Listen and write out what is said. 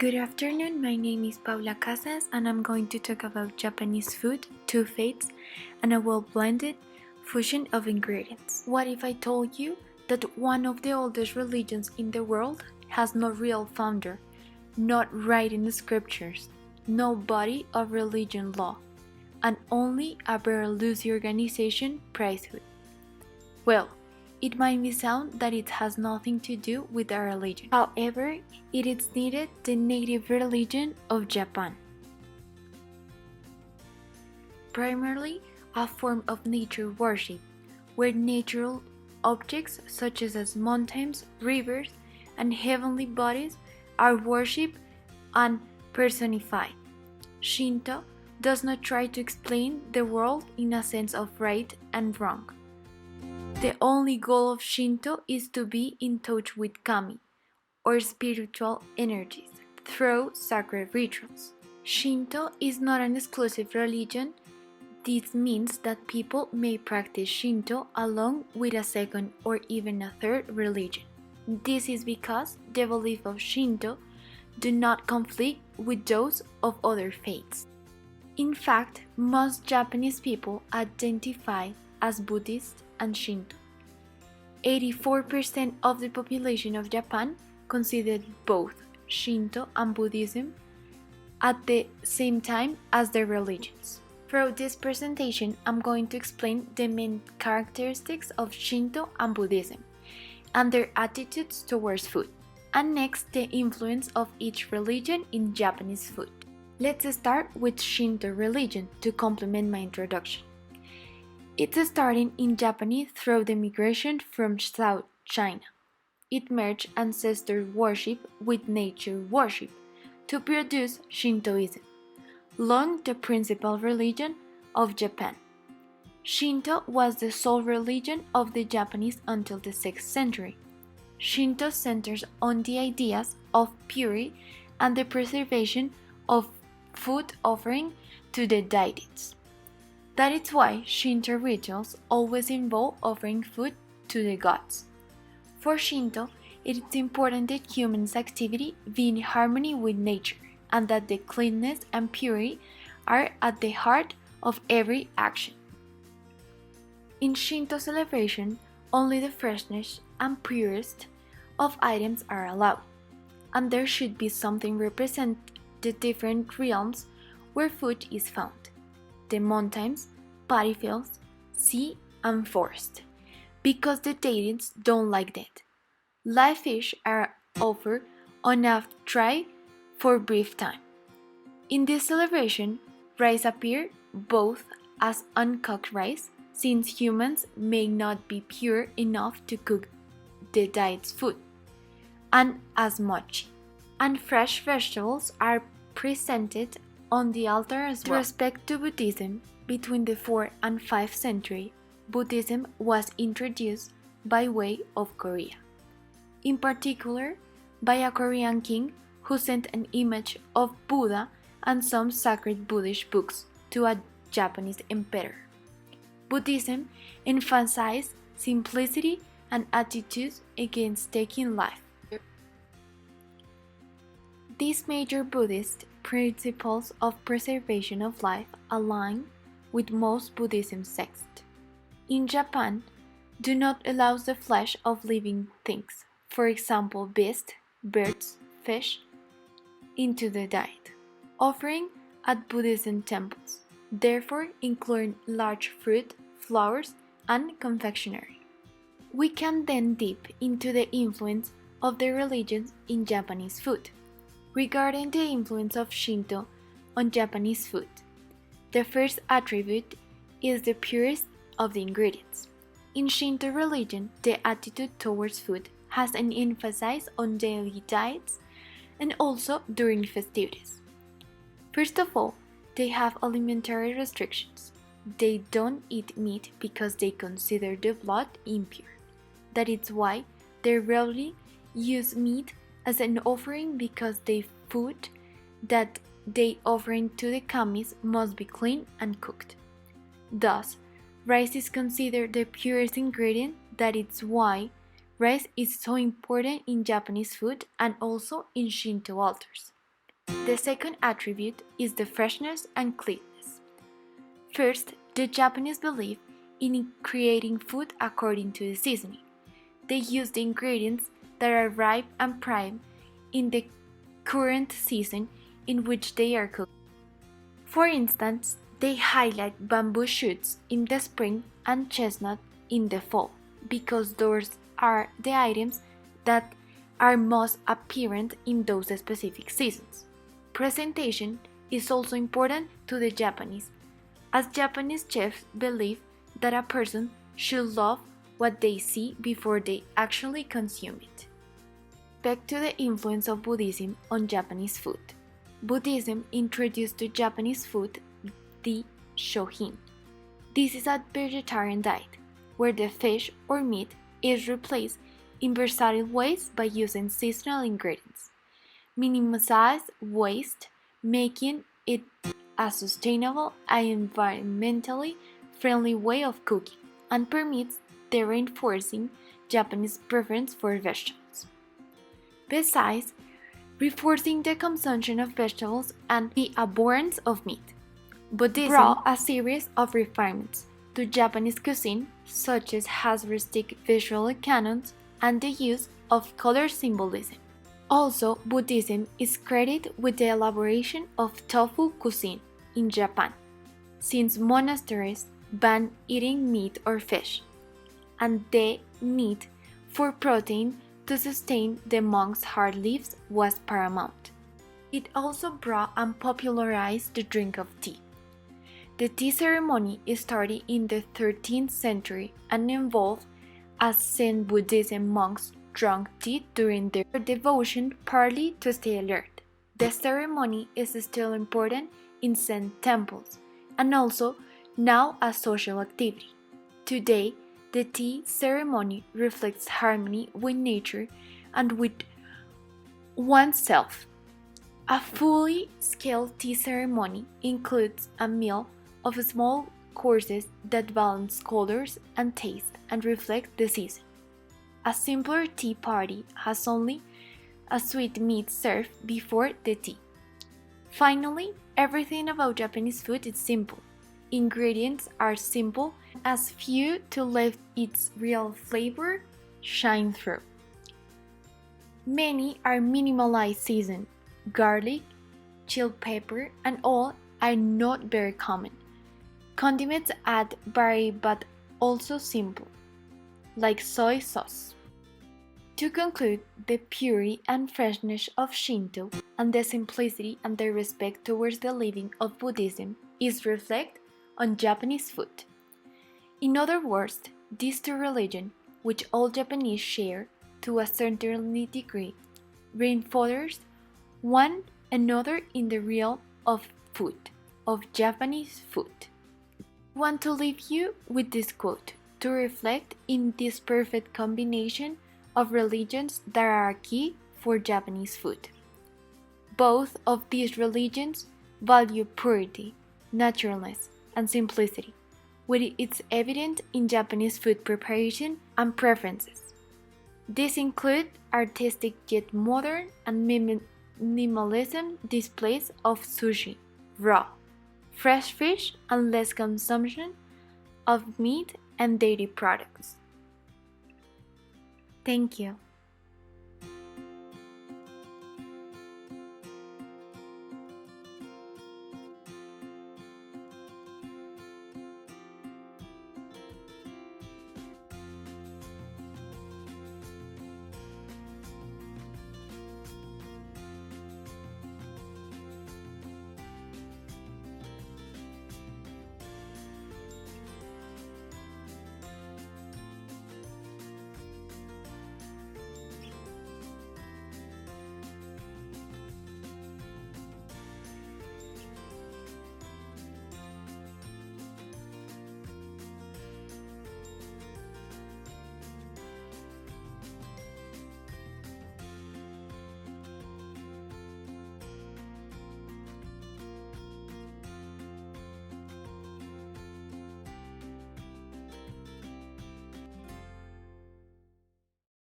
Good afternoon, my name is Paula and I'm going to talk about Japanese food, two faiths, and a well-blended fusion of ingredients. What if I told you that one of the oldest religions in the world has no real founder, not writing the scriptures, no body of religion law, and only a very loose organization priesthood? Well, it might be sound that it has nothing to do with a religion. However, it is needed the native religion of Japan. Primarily a form of nature worship, where natural objects such as mountains, rivers, and heavenly bodies are worshipped and personified. Shinto does not try to explain the world in a sense of right and wrong. The only goal of Shinto is to be in touch with kami, or spiritual energies, through sacred rituals. Shinto is not an exclusive religion. This means that people may practice Shinto along with a second or even a third religion. This is because the beliefs of Shinto do not conflict with those of other faiths. In fact, most Japanese people identify as Buddhist and Shinto. 84% of the population of Japan considered both Shinto and Buddhism at the same time as their religions. Throughout this presentation, I'm going to explain the main characteristics of Shinto and Buddhism and their attitudes towards food, and next the influence of each religion in Japanese food. Let's start with Shinto religion to complement my introduction. It's starting in Japan through the migration from South China. It merged ancestor worship with nature worship to produce Shintoism, long the principal religion of Japan. Shinto was the sole religion of the Japanese until the 6th century. Shinto centers on the ideas of purity and the preservation of food offering to the deities. That is why Shinto rituals always involve offering food to the gods. For Shinto, it is important that humans' activity be in harmony with nature and that the cleanness and purity are at the heart of every action. In Shinto celebration, only the freshness and purest of items are allowed, and there should be something represent the different realms where food is found: the mountains, paddy fields, sea, and forest, because the deities don't like that. Live fish are offered on a tray for brief time. In this celebration, rice appears both as uncooked rice, since humans may not be pure enough to cook the deity's food, and as mochi. And fresh vegetables are presented on the altar as well. With respect to Buddhism, between the 4th and 5th century, Buddhism was introduced by way of Korea. In particular, by a Korean king who sent an image of Buddha and some sacred Buddhist books to a Japanese emperor. Buddhism emphasized simplicity and attitudes against taking life. These major Buddhist principles of preservation of life align with most Buddhism sects. In Japan, do not allow the flesh of living things, for example beasts, birds, fish, into the diet. Offering at Buddhism temples, therefore include large fruit, flowers, and confectionery. We can then dip into the influence of the religions in Japanese food. Regarding the influence of Shinto on Japanese food, the first attribute is the purest of the ingredients. In Shinto religion, the attitude towards food has an emphasis on daily diets and also during festivities. First of all, they have alimentary restrictions. They don't eat meat because they consider the blood impure. That is why they rarely use meat as an offering, because the food that they offering to the kamis must be clean and cooked. Thus, rice is considered the purest ingredient. That is why rice is so important in Japanese food and also in Shinto altars. The second attribute is the freshness and cleanness. First, the Japanese believe in creating food according to the seasoning. They use the ingredients that are ripe and prime in the current season in which they are cooked. For instance, they highlight bamboo shoots in the spring and chestnut in the fall because those are the items that are most apparent in those specific seasons. Presentation is also important to the Japanese, as Japanese chefs believe that a person should love what they see before they actually consume it. Back to the influence of Buddhism on Japanese food. Buddhism introduced to Japanese food the shohin. This is a vegetarian diet, where the fish or meat is replaced in versatile ways by using seasonal ingredients, minimize waste, making it a sustainable and environmentally friendly way of cooking, and permits the reinforcing Japanese preference for vegetables. Besides, reinforcing the consumption of vegetables and the abhorrence of meat, Buddhism brought a series of refinements to Japanese cuisine, such as has rustic visual canons and the use of color symbolism. Also, Buddhism is credited with the elaboration of tofu cuisine in Japan, since monasteries ban eating meat or fish, and the need for protein to sustain the monks' hard lives was paramount. It also brought and popularized the drink of tea. The tea ceremony started in the 13th century and involved as Zen Buddhism monks drank tea during their devotion partly to stay alert. The ceremony is still important in Zen temples and also now a social activity. Today, the tea ceremony reflects harmony with nature and with oneself. A fully scaled tea ceremony includes a meal of small courses that balance colors and taste and reflect the season. A simpler tea party has only a sweet meat served before the tea. Finally, everything about Japanese food is simple. Ingredients are simple, as few to let its real flavor shine through. Many are minimalized seasoned. Garlic, chili pepper, and all are not very common. Condiments add vary but also simple, like soy sauce. To conclude, the purity and freshness of Shinto and the simplicity and the respect towards the living of Buddhism is reflected on Japanese food. In other words, these two religions, which all Japanese share to a certain degree, reinforce one another in the realm of food, of Japanese food. I want to leave you with this quote to reflect in this perfect combination of religions that are key for Japanese food. Both of these religions value purity, naturalness, and simplicity, which is evident in Japanese food preparation and preferences. These include artistic yet modern and minimalism displays of sushi, raw, fresh fish, and less consumption of meat and dairy products. Thank you.